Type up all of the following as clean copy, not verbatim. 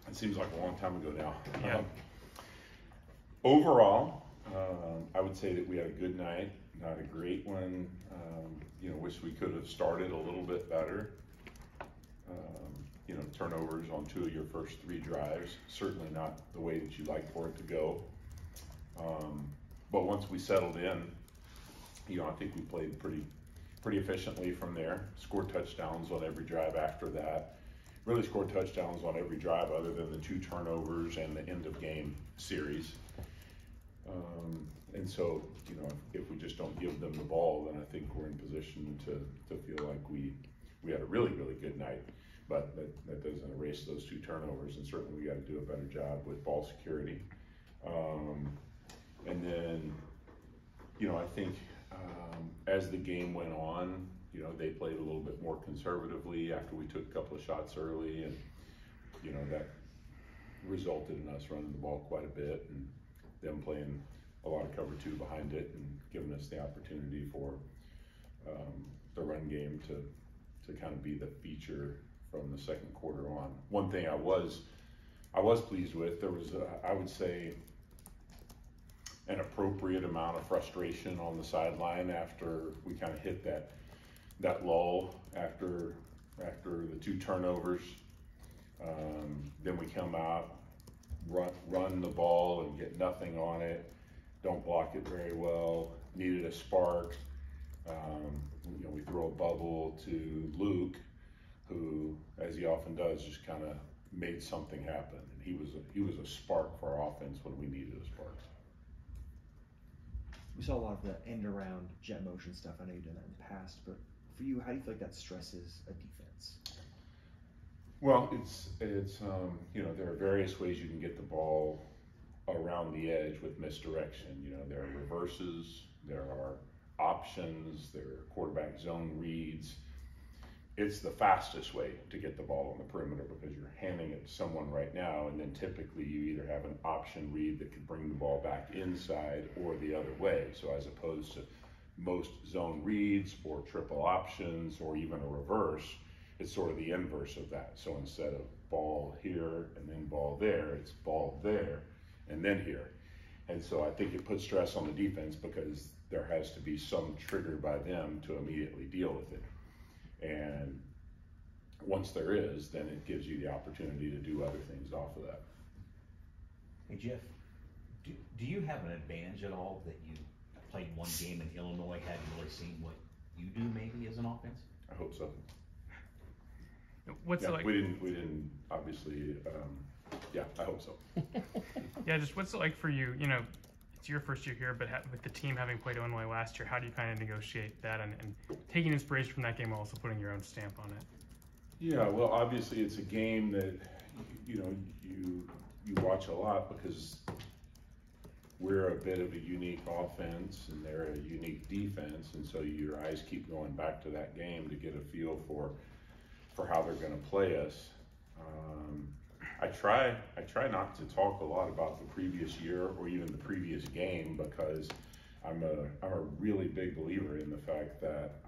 It seems like a long time ago now. Yeah. Overall, I would say that we had a good night, not a great one. Wish we could have started a little bit better. Turnovers on 2 of your first 3 drives, certainly not the way that you like for it to go. But once we settled in, I think we played pretty efficiently from there. Scored touchdowns on every drive after that. Really scored touchdowns on every drive other than the 2 turnovers and the end of game series. And so, if we just don't give them the ball, then I think we're in position to feel like we had a really, really good night. But that doesn't erase those 2 turnovers, and certainly we got to do a better job with ball security. And then, I think as the game went on, they played a little bit more conservatively after we took a couple of shots early, and that resulted in us running the ball quite a bit, and them playing a lot of cover 2 behind it, and giving us the opportunity for the run game to kind of be the feature from the second quarter on. One thing I was pleased with, there was I would say an appropriate amount of frustration on the sideline after we kind of hit that lull after the 2 turnovers. Then we come out, run the ball and get nothing on it, don't block it very well, needed a spark. We throw a bubble to Luke, who, as he often does, just kind of made something happen. And he was a spark for our offense when we needed a spark. We saw a lot of the end around jet motion stuff. I know you've done that in the past, but for you, how do you feel like that stresses a defense? Well, it's there are various ways you can get the ball around the edge with misdirection. There are reverses, there are options, there are quarterback zone reads. It's the fastest way to get the ball on the perimeter because you're handing it to someone right now, and then typically you either have an option read that could bring the ball back inside or the other way. So as opposed to most zone reads or triple options or even a reverse, it's sort of the inverse of that. So instead of ball here and then ball there, it's ball there and then here. And so I think it puts stress on the defense because there has to be some trigger by them to immediately deal with it. And once there is, then it gives you the opportunity to do other things off of that. Hey Jeff, do you have an advantage at all that you played one game in Illinois, hadn't really seen what you do maybe as an offense? I hope so. What's it like? We didn't obviously. I hope so. Yeah, just what's it like for you? It's your first year here, but with the team having played Illinois last year, how do you kind of negotiate that and taking inspiration from that game while also putting your own stamp on it? Yeah, well, obviously it's a game that you watch a lot because we're a bit of a unique offense and they're a unique defense, and so your eyes keep going back to that game to get a feel for how they're going to play us. I try not to talk a lot about the previous year or even the previous game because I'm a really big believer in the fact that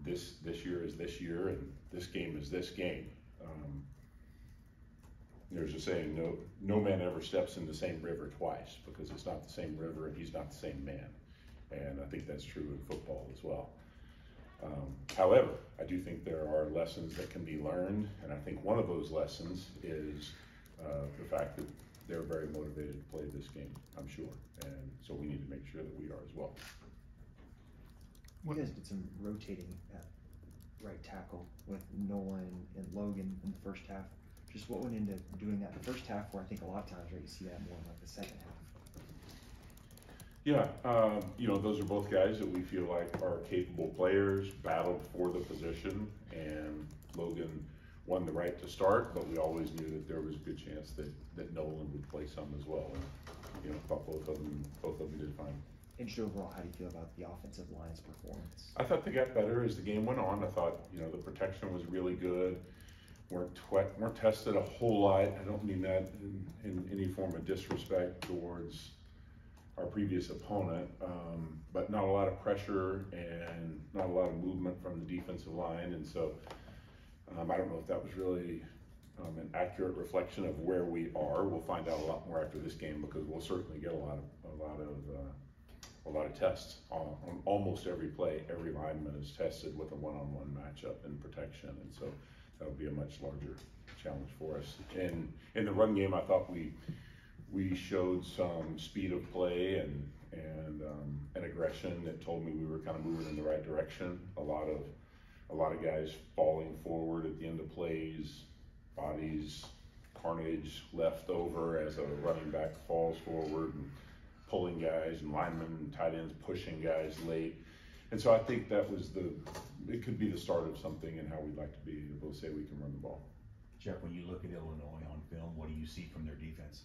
this year is this year and this game is this game. There's a saying, no man ever steps in the same river twice because it's not the same river and he's not the same man. And I think that's true in football as well. However, I do think there are lessons that can be learned, and I think one of those lessons is the fact that they're very motivated to play this game, I'm sure, and so we need to make sure that we are as well. You guys did some rotating at right tackle with Nolan and Logan in the first half. Just what went into doing that in the first half, where I think a lot of times, right, you see that more in like the second half? Yeah, those are both guys that we feel like are capable players, battled for the position, and Logan won the right to start, but we always knew that there was a good chance that Nolan would play some as well. And, thought both of them did fine. And just overall, how do you feel about the offensive line's performance? I thought they got better as the game went on. I thought, the protection was really good. Weren't tested a whole lot. I don't mean that in any form of disrespect towards our previous opponent, but not a lot of pressure and not a lot of movement from the defensive line, and so I don't know if that was really an accurate reflection of where we are. We'll find out a lot more after this game because we'll certainly get a lot of tests on almost every play. Every lineman is tested with a one-on-one matchup in protection, and so that'll be a much larger challenge for us. And in the run game, I thought we showed some speed of play and an aggression that told me we were kind of moving in the right direction. A lot of guys falling forward at the end of plays, bodies, carnage left over as a running back falls forward, and pulling guys, and linemen and tight ends pushing guys late. And so I think it could be the start of something in how we'd like to be able to say we can run the ball. Jeff, when you look at Illinois on film, what do you see from their defense?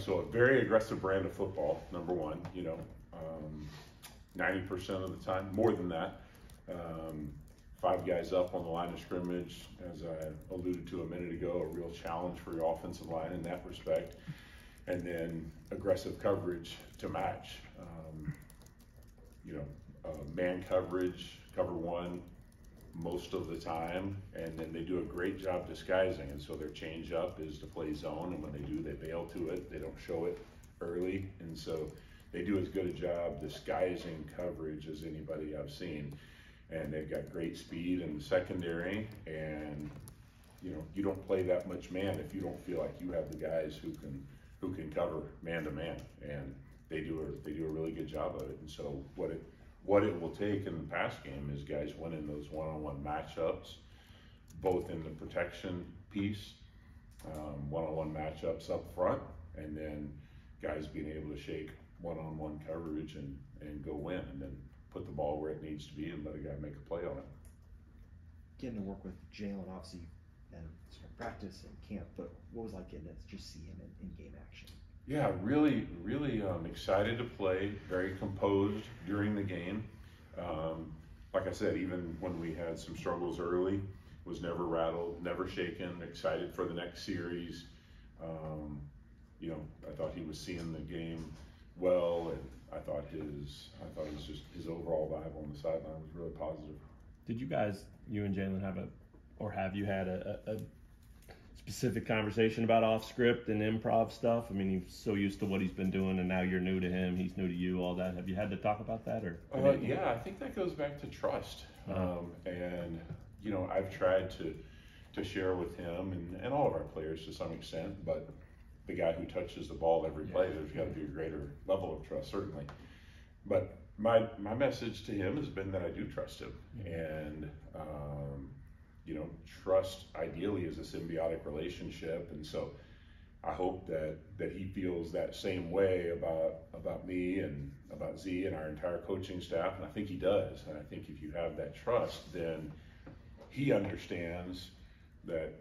So a very aggressive brand of football, number one, 90% of the time, more than that. 5 guys up on the line of scrimmage, as I alluded to a minute ago, a real challenge for your offensive line in that respect. And then aggressive coverage to match. Man coverage, cover one most of the time, and then they do a great job disguising. And so their change up is to play zone, and when they do, they bail to it. They don't show it early, and so they do as good a job disguising coverage as anybody I've seen. And they've got great speed in the secondary, and you don't play that much man if you don't feel like you have the guys who can cover man to man, and they do a really good job of it. And so what it will take in the pass game is guys winning those one-on-one matchups, both in the protection piece, one-on-one matchups up front, and then guys being able to shake one-on-one coverage and go win, and then put the ball where it needs to be and let a guy make a play on it. Getting to work with Jalen, obviously, and practice and camp, but what was it like getting to just see him in game action? Yeah, really excited to play, very composed during the game. Like I said, even when we had some struggles early, was never rattled, never shaken, excited for the next series. I thought he was seeing the game well, and I thought his overall vibe on the sideline was really positive. Did you and Jalen have you had a specific conversation about off script and improv stuff? I mean, he's so used to what he's been doing, and now you're new to him, he's new to you, all that. Have you had to talk about that, or? Yeah, I think that goes back to trust. And I've tried to share with him and all of our players to some extent, but the guy who touches the ball every play, there's got to be a greater level of trust, certainly. But my message to him has been that I do trust him, and trust ideally is a symbiotic relationship, and so I hope that he feels that same way about me and about Z and our entire coaching staff, and I think he does. And I think if you have that trust, then he understands that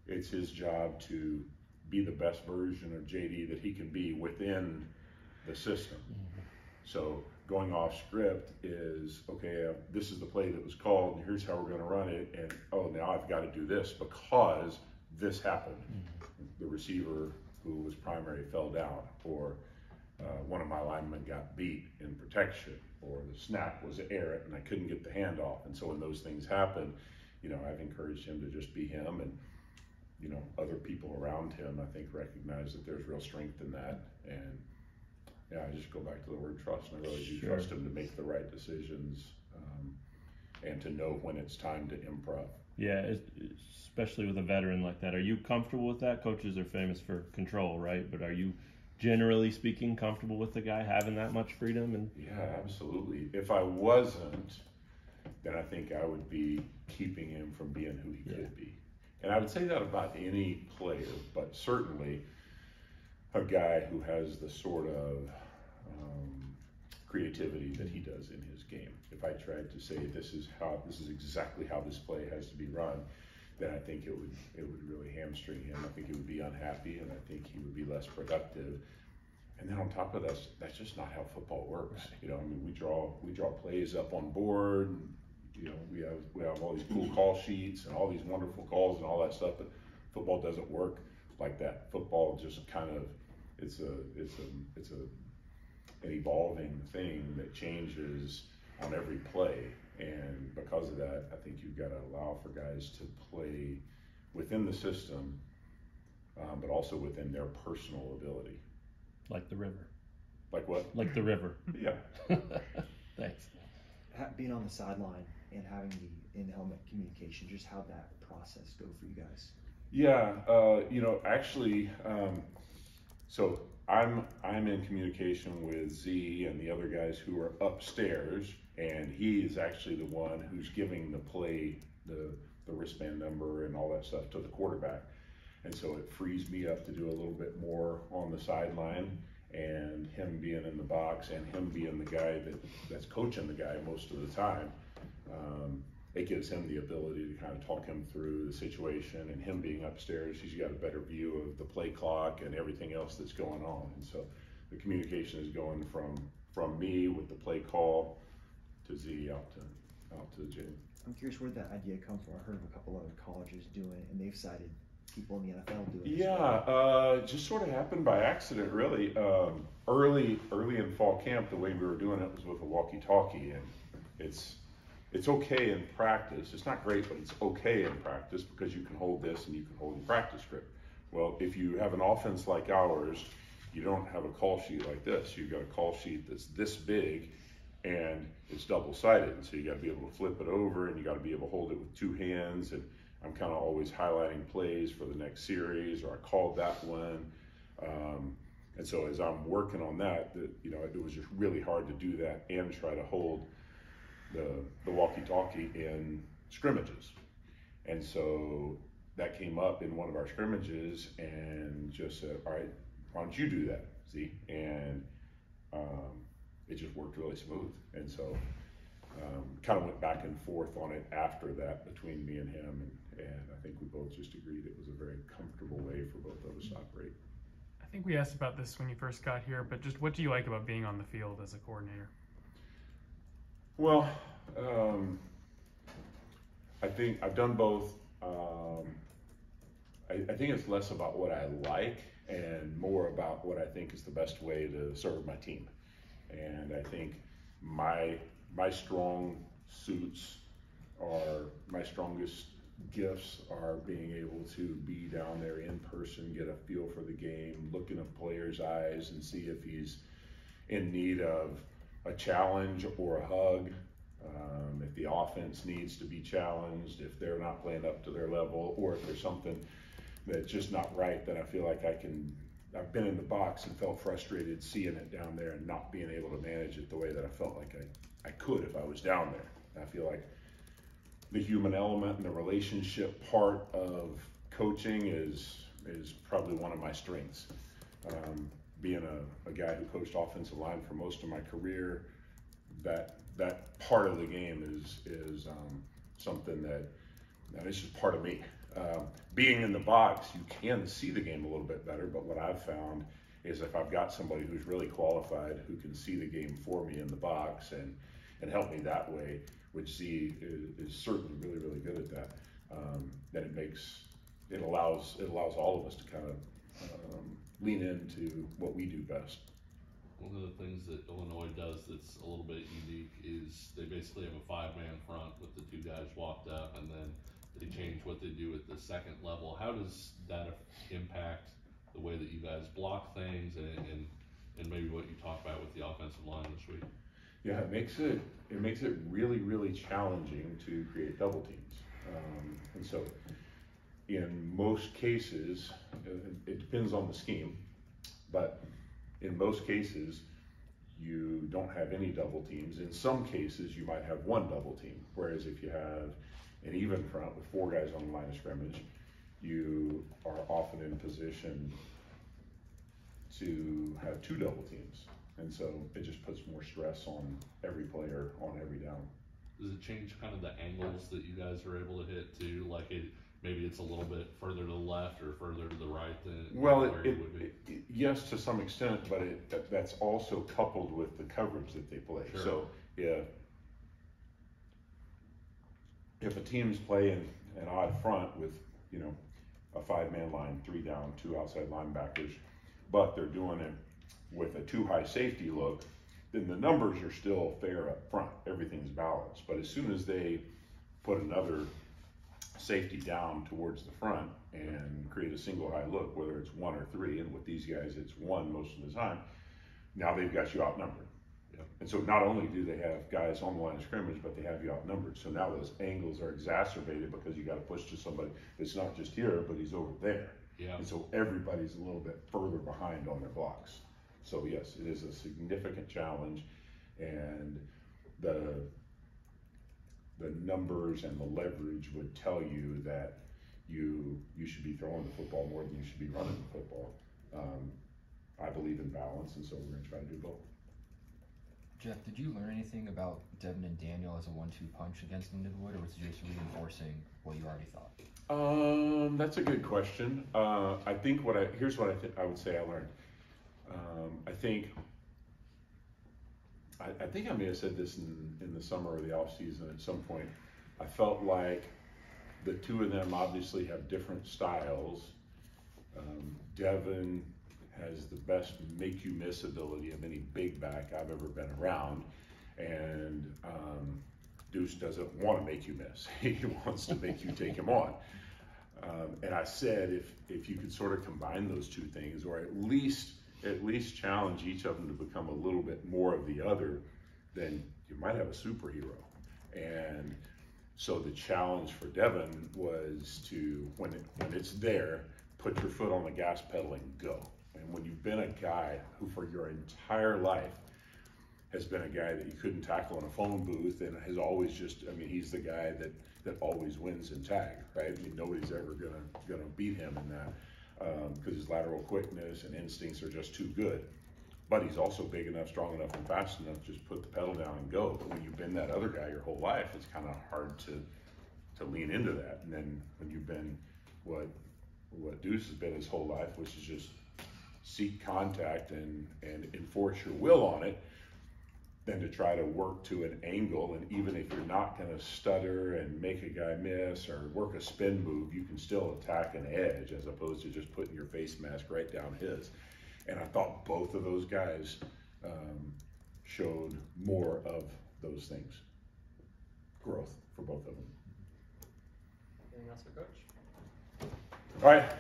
it's his job to be the best version of JD that he can be within the system. So going off script is, okay, this is the play that was called, and here's how we're going to run it, and now I've got to do this because this happened. The receiver who was primary fell down, or one of my linemen got beat in protection, or the snap was errant and I couldn't get the handoff. And so when those things happen, I've encouraged him to just be him, and other people around him, I think, recognize that there's real strength in that. And I just go back to the word trust, and I really do trust him to make the right decisions, and to know when it's time to improv. Yeah, especially with a veteran like that. Are you comfortable with that? Coaches are famous for control, right? But are you, generally speaking, comfortable with the guy having that much freedom? Yeah, absolutely. If I wasn't, then I think I would be keeping him from being who he could be. And I would say that about any player, but certainly a guy who has the sort of creativity that he does in his game. If I tried to say this is exactly how this play has to be run, then I think it would really hamstring him. I think he would be unhappy, and I think he would be less productive. And then on top of that, that's just not how football works. We draw plays up on board. We have all these cool call sheets and all these wonderful calls and all that stuff, but football doesn't work like that. Football just kind of it's an evolving thing that changes on every play, and because of that, I think you've got to allow for guys to play within the system, but also within their personal ability. Like the river. Like what? Like the river. Yeah. Thanks. Being on the sideline and having the in-helmet communication, just how'd that process go for you guys? Yeah, actually, so I'm in communication with Z and the other guys who are upstairs, and he is actually the one who's giving the play, the wristband number and all that stuff to the quarterback. And so it frees me up to do a little bit more on the sideline, and him being in the box and him being the guy that's coaching the guy most of the time. It gives him the ability to kind of talk him through the situation, and him being upstairs, he's got a better view of the play clock and everything else that's going on. And so the communication is going from me with the play call to Z out to Jay. I'm curious where did that idea come from. I heard of a couple other colleges doing it, and they've cited people in the NFL doing it. Yeah, just sort of happened by accident, really. Early in fall camp, the way we were doing it was with a walkie-talkie, and it's okay in practice. It's not great, but it's okay in practice because you can hold this and you can hold the practice script. Well, if you have an offense like ours, you don't have a call sheet like this. You've got a call sheet that's this big and it's double-sided. So you got to be able to flip it over, and you got to be able to hold it with two hands. And I'm kind of always highlighting plays for the next series, or I called that one. And so as I'm working on that, it was just really hard to do that and try to hold the walkie-talkie in scrimmages. And so that came up in one of our scrimmages, and just said, all right, why don't you do that, Z? And it just worked really smooth. And so kind of went back and forth on it after that between me and him, and I think we both just agreed it was a very comfortable way for both of us to operate. I think we asked about this when you first got here, but just what do you like about being on the field as a coordinator? Well, I think I've done both. I think it's less about what I like and more about what I think is the best way to serve my team. And I think my strong suits are, my strongest gifts are being able to be down there in person, get a feel for the game, look in a player's eyes and see if he's in need of a challenge or a hug. If the offense needs to be challenged, if they're not playing up to their level, or if there's something that's just not right, then I feel like I've been in the box and felt frustrated seeing it down there and not being able to manage it the way that I felt like I could if I was down there. I feel like the human element and the relationship part of coaching is probably one of my strengths. Being a guy who coached offensive line for most of my career, that part of the game is something that is just part of me. Being in the box, you can see the game a little bit better, but what I've found is if I've got somebody who's really qualified who can see the game for me in the box and help me that way, which Z is certainly really, really good at that, then it allows all of us to kind of lean into what we do best. One of the things that Illinois does that's a little bit unique is they basically have a 5-man front with the 2 guys walked up, and then they change what they do at the second level. How does that impact the way that you guys block things and maybe what you talk about with the offensive line this week? Yeah, it makes it really, really challenging to create double teams. And so in most cases, it depends on the scheme, but in most cases, you don't have any double teams. In some cases, you might have one double team, whereas if you have an even front with 4 guys on the line of scrimmage, you are often in position to have 2 double teams. And so it just puts more stress on every player on every down. Does it change kind of the angles that you guys are able to hit too? Like maybe it's a little bit further to the left or further to the right than where it would be? Yes, to some extent, but that's also coupled with the coverage that they play. Sure. So if a team's playing an odd front with, a 5-man line, 3 down, 2 outside linebackers, but they're doing it with a 2 high safety look, then the numbers are still fair up front. Everything's balanced. But as soon as they put another safety down towards the front and create a single high look, whether it's 1 or 3, and with these guys it's 1 most of the time. Now they've got you outnumbered. Yep. And so not only do they have guys on the line of scrimmage, but they have you outnumbered. So now those angles are exacerbated because you got to push to somebody that's not just here, but he's over there. Yeah. And so everybody's a little bit further behind on their blocks. So yes, it is a significant challenge, and the numbers and the leverage would tell you that you should be throwing the football more than you should be running the football. I believe in balance, and so we're going to try to do both. Jeff, did you learn anything about Devin and Daniel as a 1-2 punch against Lindenwood, or was it just reinforcing what you already thought? That's a good question. I think here's what I would say I learned. I think I may have said this in the summer or the off season at some point. I felt like the two of them obviously have different styles. Devin has the best make you miss ability of any big back I've ever been around, and Deuce doesn't want to make you miss. He wants to make you take him on. And I said if you could sort of combine those two things, or at least challenge each of them to become a little bit more of the other, then you might have a superhero. And so the challenge for Devin was to, when it's there, put your foot on the gas pedal and go. And when you've been a guy who for your entire life has been a guy that you couldn't tackle in a phone booth and has always he's the guy that always wins in tag, right? I mean, nobody's ever gonna beat him in that because his lateral quickness and instincts are just too good. But he's also big enough, strong enough, and fast enough to just put the pedal down and go. But when you've been that other guy your whole life, it's kind of hard to lean into that. And then when you've been what Deuce has been his whole life, which is just seek contact and enforce your will on it, then to try to work to an angle, and even if you're not going to stutter and make a guy miss or work a spin move, you can still attack an edge as opposed to just putting your face mask right down his. And I thought both of those guys showed more of those things. Growth for both of them. Anything else for Coach? All right.